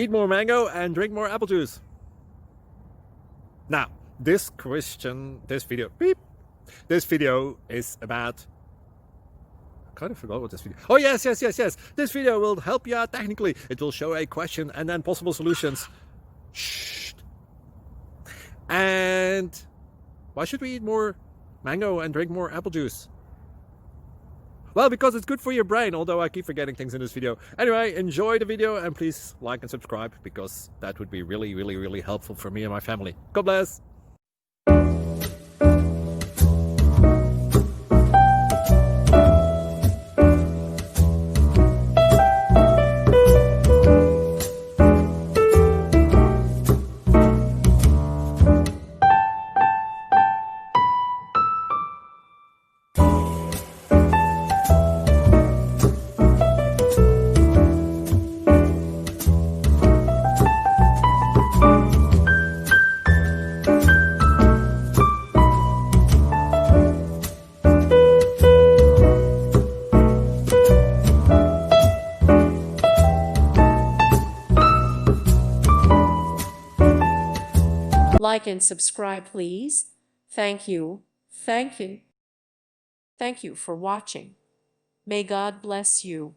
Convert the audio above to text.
Eat more mango and drink more apple juice. Now, this video is about... I kind of forgot what this video... Oh, yes. This video will help you out technically. It will show a question and then possible solutions. Shh. And why should we eat more mango and drink more apple juice? Well, because it's good for your brain, although I keep forgetting things in this video. Anyway, enjoy the video and please like and subscribe, because that would be really helpful for me and my family. God bless! Like and subscribe, please. Thank you. Thank you. Thank you for watching. May God bless you.